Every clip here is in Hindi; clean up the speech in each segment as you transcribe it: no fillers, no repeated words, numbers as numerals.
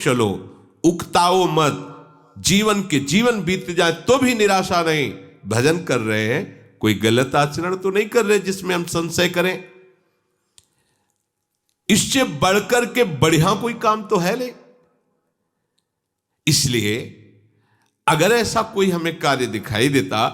चलो, उकताओ मत, जीवन बीत जाए तो भी निराशा नहीं। भजन कर रहे हैं, कोई गलत आचरण तो नहीं कर रहे जिसमें हम संशय करें। इससे बढ़कर के बढ़िया कोई काम तो है नहीं। इसलिए अगर ऐसा कोई हमें कार्य दिखाई देता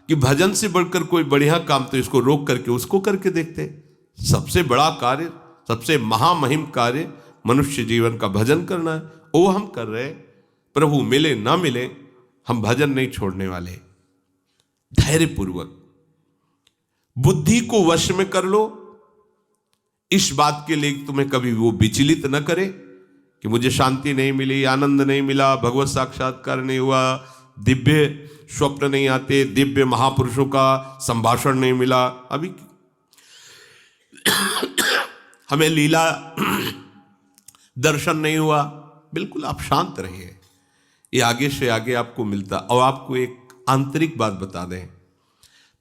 कि भजन से बढ़कर कोई बढ़िया काम, तो इसको रोक करके उसको करके देखते। सबसे बड़ा कार्य, सबसे महामहिम कार्य मनुष्य जीवन का भजन करना है, वो हम कर रहे हैं। प्रभु मिले ना मिले, हम भजन नहीं छोड़ने वाले। धैर्यपूर्वक बुद्धि को वश में कर लो। इस बात के लिए तुम्हें कभी वो विचलित न करे कि मुझे शांति नहीं मिली, आनंद नहीं मिला, भगवत साक्षात्कार नहीं हुआ, दिव्य स्वप्न नहीं आते, दिव्य महापुरुषों का संभाषण नहीं मिला, अभी हमें लीला दर्शन नहीं हुआ। बिल्कुल आप शांत रहिए, ये आगे से आगे आपको मिलता। और आपको एक आंतरिक बात बता दें,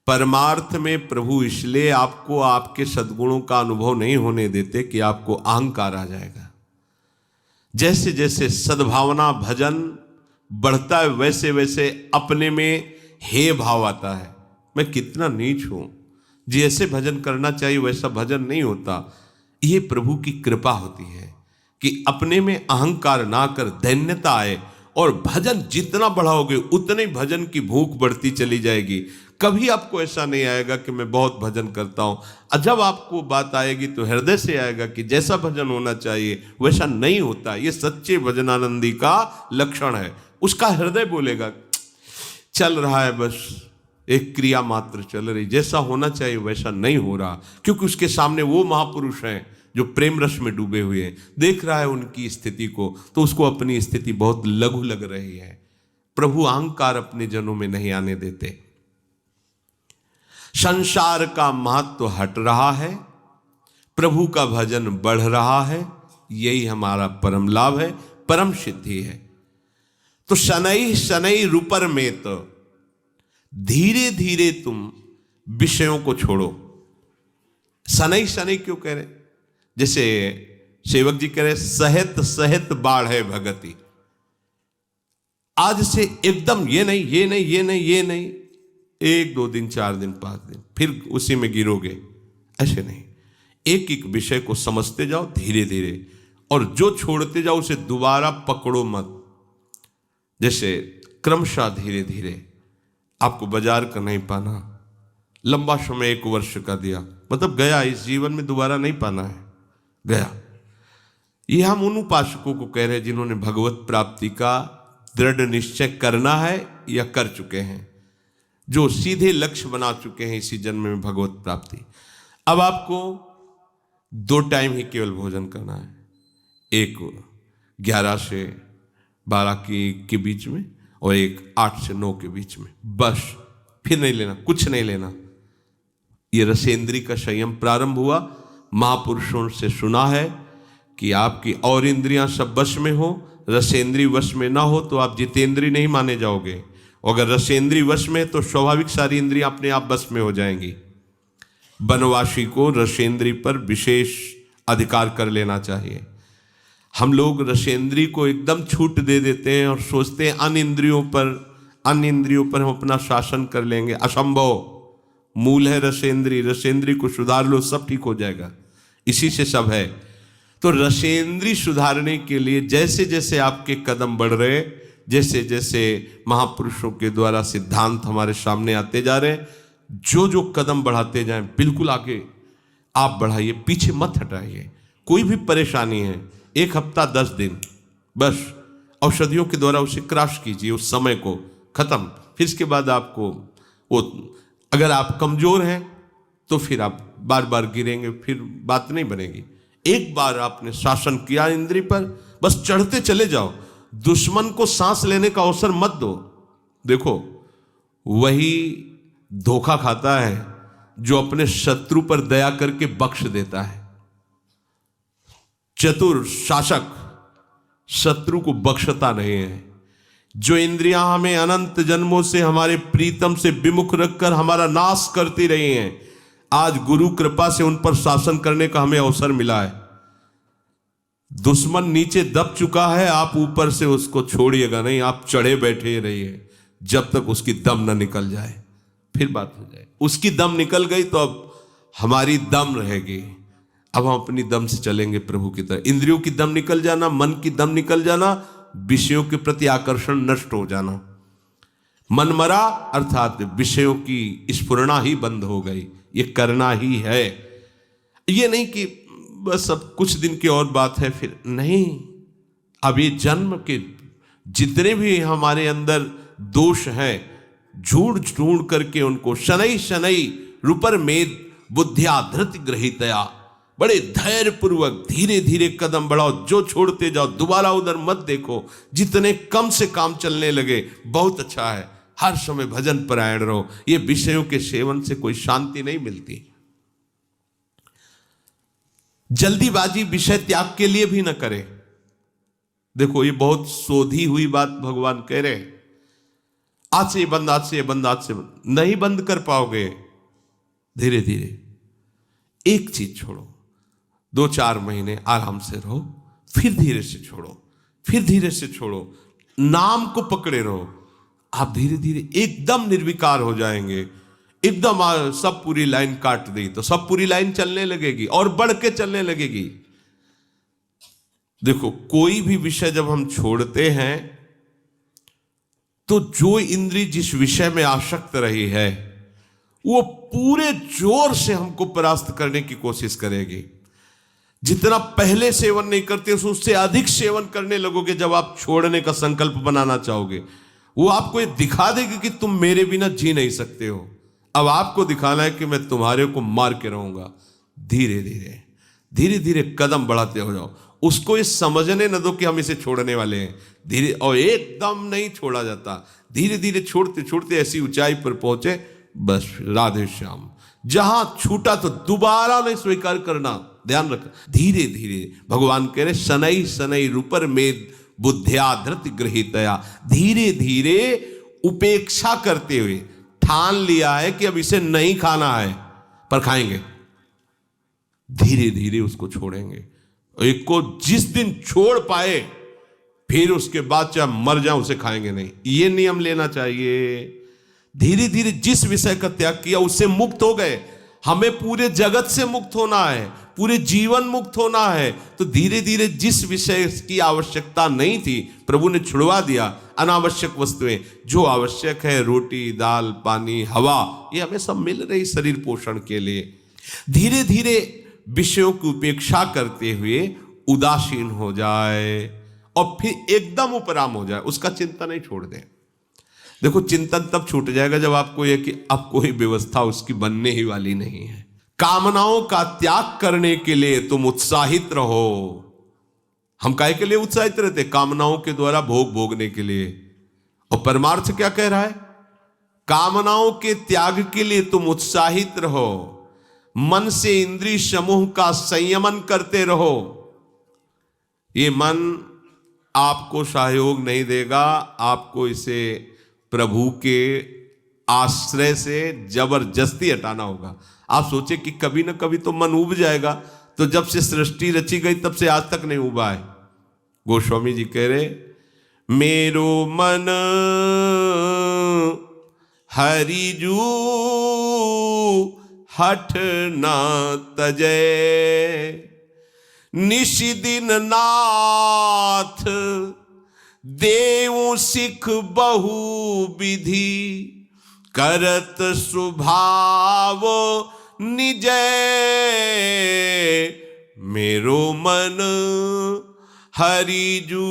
परमार्थ में प्रभु इसलिए आपको आपके सद्गुणों का अनुभव नहीं होने देते कि आपको अहंकार आ जाएगा। जैसे जैसे सद्भावना भजन बढ़ता है, वैसे वैसे अपने में हे भाव आता है, मैं कितना नीच हूं, जैसे भजन करना चाहिए वैसा भजन नहीं होता। ये प्रभु की कृपा होती है कि अपने में अहंकार ना कर दैन्यता आए, और भजन जितना बढ़ाओगे उतने भजन की भूख बढ़ती चली जाएगी। कभी आपको ऐसा नहीं आएगा कि मैं बहुत भजन करता हूं। जब आपको बात आएगी तो हृदय से आएगा कि जैसा भजन होना चाहिए वैसा नहीं होता। ये सच्चे भजनानंदी का लक्षण है। उसका हृदय बोलेगा चल रहा है, बस एक क्रिया मात्र चल रही, जैसा होना चाहिए वैसा नहीं हो रहा, क्योंकि उसके सामने वो महापुरुष हैं जो प्रेम रस में डूबे हुए हैं। देख रहा है उनकी स्थिति को, तो उसको अपनी स्थिति बहुत लघु लग रही है। प्रभु अहंकार अपने जनों में नहीं आने देते। संसार का महत्व हट रहा है, प्रभु का भजन बढ़ रहा है, यही हमारा परम लाभ है, परम सिद्धि है। तो शनै शनै रूपर में तो धीरे धीरे तुम विषयों को छोड़ो। शनै शनै क्यों कह रहे? जैसे सेवक जी कह रहे, सहत सहत बाढ़ है भगति। आज से एकदम ये नहीं ये नहीं ये नहीं ये नहीं, 1 2 दिन 4 दिन 5 दिन फिर उसी में गिरोगे, ऐसे नहीं। एक एक विषय को समझते जाओ धीरे धीरे, और जो छोड़ते जाओ उसे दोबारा पकड़ो मत। जैसे क्रमशः धीरे धीरे आपको बाजार का नहीं पाना, लंबा समय 1 वर्ष का दिया, मतलब गया, इस जीवन में दोबारा नहीं पाना है, गया। ये हम उन उपासकों को कह रहे हैं जिन्होंने भगवत प्राप्ति का दृढ़ निश्चय करना है या कर चुके हैं, जो सीधे लक्ष्य बना चुके हैं इसी जन्म में भगवत प्राप्ति। अब आपको 2 टाइम ही केवल भोजन करना है, एक 11 से 12 के बीच में, और एक 8 से 9 के बीच में, बस। फिर नहीं लेना, कुछ नहीं लेना। ये रसेंद्री का संयम प्रारंभ हुआ। महापुरुषों से सुना है कि आपकी और इंद्रियां सब वश में हो, रसेंद्री वश में ना हो तो आप जितेंद्री नहीं माने जाओगे। अगर रसेंद्री वश में तो स्वाभाविक सारी इंद्रियां अपने आप वश में हो जाएंगी। वनवासी को रसेंद्री पर विशेष अधिकार कर लेना चाहिए। हम लोग रसेंद्री को एकदम छूट दे देते हैं और सोचते हैं अन्य इंद्रियों पर हम अपना शासन कर लेंगे। असंभव। मूल है रसेंद्री, रसेंद्री को सुधार लो, सब ठीक हो जाएगा। इसी से सब है। तो रसेंद्री सुधारने के लिए जैसे जैसे आपके कदम बढ़ रहे, जैसे जैसे महापुरुषों के द्वारा सिद्धांत हमारे सामने आते जा रहे हैं, जो जो कदम बढ़ाते जाएं बिल्कुल आगे आप बढ़ाइए, पीछे मत हटाइए। कोई भी परेशानी है, 1 हफ्ता 10 दिन, बस औषधियों के द्वारा उसे क्रॉस कीजिए, उस समय को खत्म। फिर इसके बाद आपको वो, अगर आप कमजोर हैं तो फिर आप बार बार गिरेंगे, फिर बात नहीं बनेगी। एक बार आपने शासन किया इंद्री पर, बस चढ़ते चले जाओ। दुश्मन को सांस लेने का अवसर मत दो। देखो, वही धोखा खाता है जो अपने शत्रु पर दया करके बख्श देता है। चतुर शासक शत्रु को बख्शता नहीं है। जो इंद्रियां हमें अनंत जन्मों से हमारे प्रीतम से विमुख रखकर हमारा नाश करती रही हैं, आज गुरु कृपा से उन पर शासन करने का हमें अवसर मिला है। दुश्मन नीचे दब चुका है, आप ऊपर से उसको छोड़िएगा नहीं, आप चढ़े बैठे रहिए जब तक उसकी दम न निकल जाए, फिर बात हो जाए। उसकी दम निकल गई तो अब हमारी दम रहेगी, अब हम अपनी दम से चलेंगे प्रभु की तरह। इंद्रियों की दम निकल जाना, मन की दम निकल जाना, विषयों के प्रति आकर्षण नष्ट हो जाना, मन मरा अर्थात विषयों की स्फुरना ही बंद हो गई। ये करना ही है, ये नहीं कि बस अब कुछ दिन की और बात है फिर नहीं। अब ये जन्म के जितने भी हमारे अंदर दोष हैं, झूठ ढूंढ करके उनको शनै शनै रूपर मेद बुद्धिया धृति ग्रहितया, बड़े धैर्य पूर्वक धीरे धीरे कदम बढ़ाओ, जो छोड़ते जाओ, दोबारा उधर मत देखो। जितने कम से काम चलने लगे बहुत अच्छा है, हर समय भजन परायण रहो। ये विषयों के सेवन से कोई शांति नहीं मिलती। जल्दीबाजी विषय त्याग के लिए भी न करे। देखो ये बहुत शोधी हुई बात भगवान कह रहे हैं, आज से ये बंद, आज से ये बंद, आज से बंद। नहीं बंद कर पाओगे। धीरे धीरे एक चीज छोड़ो, 2-4 महीने आराम से रहो, फिर धीरे से छोड़ो, फिर धीरे से छोड़ो, नाम को पकड़े रहो। आप धीरे धीरे एकदम निर्विकार हो जाएंगे। एकदम सब पूरी लाइन काट दी तो सब पूरी लाइन चलने लगेगी और बढ़ के चलने लगेगी। देखो कोई भी विषय जब हम छोड़ते हैं तो जो इंद्री जिस विषय में आसक्त रही है वो पूरे जोर से हमको परास्त करने की कोशिश करेगी। जितना पहले सेवन नहीं करते उससे अधिक सेवन करने लगोगे। जब आप छोड़ने का संकल्प बनाना चाहोगे वो आपको ये दिखा देगी कि तुम मेरे बिना जी नहीं सकते हो। अब आपको दिखाना है कि मैं तुम्हारे को मार के रहूंगा। धीरे धीरे धीरे धीरे कदम बढ़ाते हो जाओ। उसको ये समझने न दो कि हम इसे छोड़ने वाले हैं। धीरे, और एकदम नहीं छोड़ा जाता, धीरे धीरे छोड़ते छोड़ते ऐसी ऊंचाई पर पहुंचे, बस राधे श्याम। जहां छूटा तो दोबारा नहीं स्वीकार करना, ध्यान रख। धीरे धीरे भगवान कह रहे शनै शनै रूपर मेद बुद्धिया धृति गृहीतया, धीरे धीरे उपेक्षा करते हुए ठान लिया है कि अब इसे नहीं खाना है पर खाएंगे। धीरे धीरे उसको छोड़ेंगे। एक को जिस दिन छोड़ पाए फिर उसके बाद चाहे मर जाए उसे खाएंगे नहीं। ये नियम लेना चाहिए। धीरे धीरे जिस विषय का त्याग किया उससे मुक्त हो गए। हमें पूरे जगत से मुक्त होना है, पूरे जीवन मुक्त होना है। तो धीरे धीरे जिस विषय की आवश्यकता नहीं थी प्रभु ने छुड़वा दिया। अनावश्यक वस्तुएं जो आवश्यक है, रोटी दाल पानी हवा, ये हमें सब मिल रही शरीर पोषण के लिए। धीरे धीरे विषयों की उपेक्षा करते हुए उदासीन हो जाए और फिर एकदम उपराम हो जाए, उसका चिंतन नहीं छोड़ दें। देखो चिंतन तब छूट जाएगा जब आपको यह कि अब कोई व्यवस्था उसकी बनने ही वाली नहीं है। कामनाओं का त्याग करने के लिए तुम उत्साहित रहो। हम काहे के लिए उत्साहित रहते? कामनाओं के द्वारा भोग भोगने के लिए। और परमार्थ क्या कह रहा है? कामनाओं के त्याग के लिए तुम उत्साहित रहो। मन से इंद्रिय समूह का संयमन करते रहो। ये मन आपको सहयोग नहीं देगा, आपको इसे प्रभु के आश्रय से जबरदस्ती हटाना होगा। आप सोचे कि कभी ना कभी तो मन उब जाएगा, तो जब से सृष्टि रची गई तब से आज तक नहीं उबा है। गोस्वामी जी कह रहे मेरो मन हरिजू हठ न तजय, निशिदिन नाथ देव सिख बहु विधि, करत स्वभाव निजय, मेरो मन हरिजू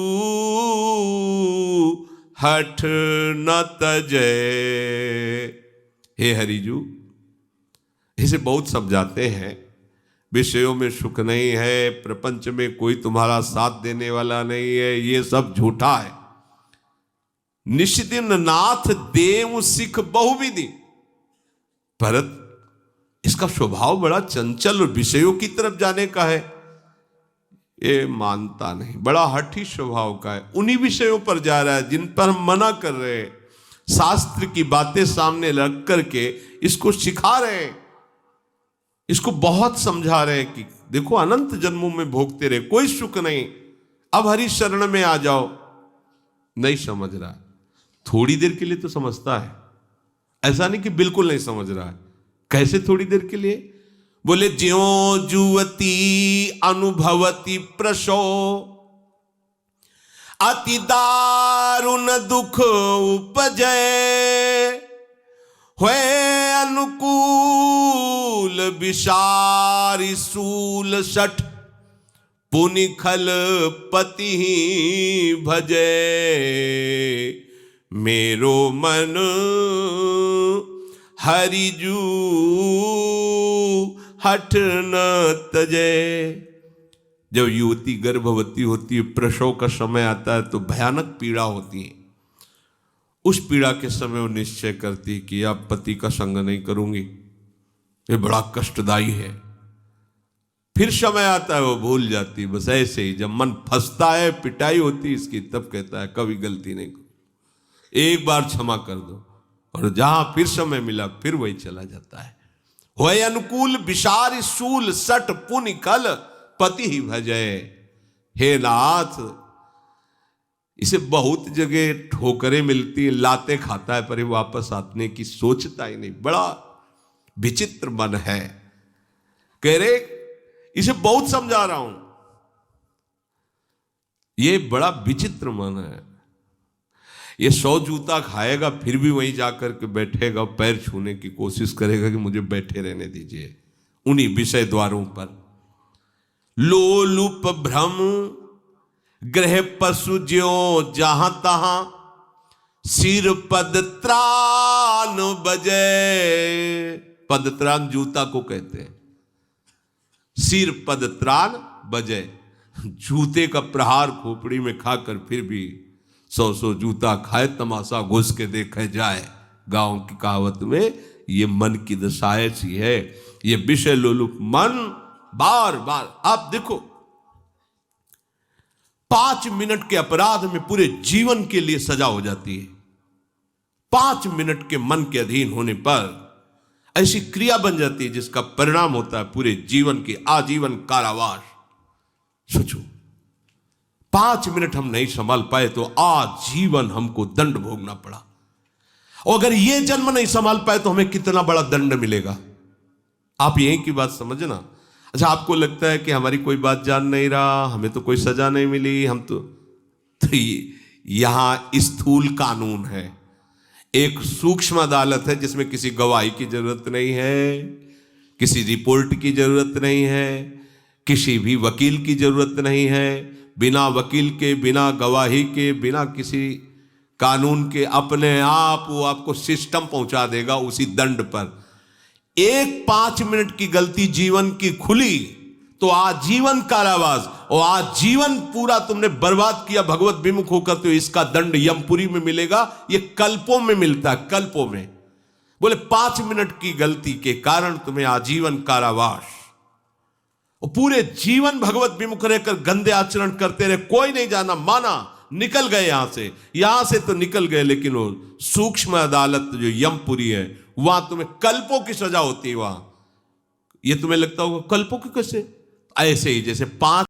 हठ न तजय। हे हरिजू, इसे बहुत समझाते हैं। विषयों में सुख नहीं है, प्रपंच में कोई तुम्हारा साथ देने वाला नहीं है, ये सब झूठा है। निशिदिन नाथ देव सिख बहुविधि, भरत इसका स्वभाव बड़ा चंचल और विषयों की तरफ जाने का है, ये मानता नहीं, बड़ा हठी स्वभाव का है। उन्हीं विषयों पर जा रहा है जिन पर हम मना कर रहे हैं। शास्त्र की बातें सामने रख करके इसको सिखा रहे हैं, इसको बहुत समझा रहे हैं कि देखो अनंत जन्मों में भोगते रहे, कोई सुख नहीं, अब हरि शरण में आ जाओ। नहीं समझ रहा, थोड़ी देर के लिए तो समझता है, ऐसा नहीं कि बिल्कुल नहीं समझ रहा है। कैसे थोड़ी देर के लिए? बोले ज्यों जुवती अनुभवती प्रसो, अति दारुण दुख उपजय, हुए अनुकूल विषारी सूल सठ, पुनि खल पति ही भजे, मेरो मन हरिजू हठ न तजे। जब युवती गर्भवती होती है, प्रसव का समय आता है, तो भयानक पीड़ा होती है। उस पीड़ा के समय वो निश्चय करती है कि अब पति का संग नहीं करूंगी, ये बड़ा कष्टदायी है। फिर समय आता है, वो भूल जाती है। बस ऐसे ही जब मन फंसता है, पिटाई होती है इसकी, तब कहता है कभी गलती नहीं करूं, एक बार क्षमा कर दो। और जहां फिर समय मिला, फिर वही चला जाता है। होए अनुकूल विषार सूल सट पुनि कल पति ही भजय। हे नाथ, इसे बहुत जगह ठोकरें मिलती हैं, लाते खाता है, पर ये वापस आने की सोचता ही नहीं। बड़ा विचित्र मन है। कह रहे इसे बहुत समझा रहा हूं, ये बड़ा विचित्र मन है। ये 100 जूता खाएगा, फिर भी वहीं जाकर के बैठेगा, पैर छूने की कोशिश करेगा कि मुझे बैठे रहने दीजिए उन्हीं विषय द्वारों पर। लोलुप भ्रम ग्रह पशु ज्यों जहां तहां, सिर पद त्राण बजे। पद त्राण जूता को कहते हैं, सिर पद त्राण बजे। जूते का प्रहार खोपड़ी में खाकर फिर भी 100 जूता खाए, तमाशा घुस के देखे जाए। गांव की कहावत में ये मन की दशा ऐसी है, ये विषय लोलुप मन बार बार। आप देखो, 5 मिनट के अपराध में पूरे जीवन के लिए सजा हो जाती है। 5 मिनट के मन के अधीन होने पर ऐसी क्रिया बन जाती है जिसका परिणाम होता है पूरे जीवन की आजीवन कारावास। सोचो, 5 मिनट हम नहीं संभाल पाए तो आजीवन हमको दंड भोगना पड़ा। और अगर ये जन्म नहीं संभाल पाए तो हमें कितना बड़ा दंड मिलेगा। आप यही की बात समझना। अच्छा, आपको लगता है कि हमारी कोई बात जान नहीं रहा, हमें तो कोई सजा नहीं मिली, हम तो यहां स्थूल कानून है। एक सूक्ष्म अदालत है जिसमें किसी गवाही की जरूरत नहीं है, किसी रिपोर्ट की जरूरत नहीं है, किसी भी वकील की जरूरत नहीं है। बिना वकील के, बिना गवाही के, बिना किसी कानून के अपने आप वो आपको सिस्टम पहुंचा देगा उसी दंड पर। एक 5 मिनट की गलती जीवन की खुली तो आजीवन कारावास, और आजीवन पूरा तुमने बर्बाद किया भगवत विमुख होकर, तो इसका दंड यमपुरी में मिलेगा। ये कल्पों में मिलता है, कल्पों में। बोले 5 मिनट की गलती के कारण तुम्हें आजीवन कारावास, और पूरे जीवन भगवत विमुख रहकर गंदे आचरण करते रहे, कोई नहीं जाना माना, निकल गए यहां से तो निकल गए, लेकिन वो सूक्ष्म अदालत जो यमपुरी है, वहां तुम्हें कल्पों की सजा होती है। वहां ये तुम्हें लगता होगा कल्पों की कैसे? ऐसे ही जैसे 5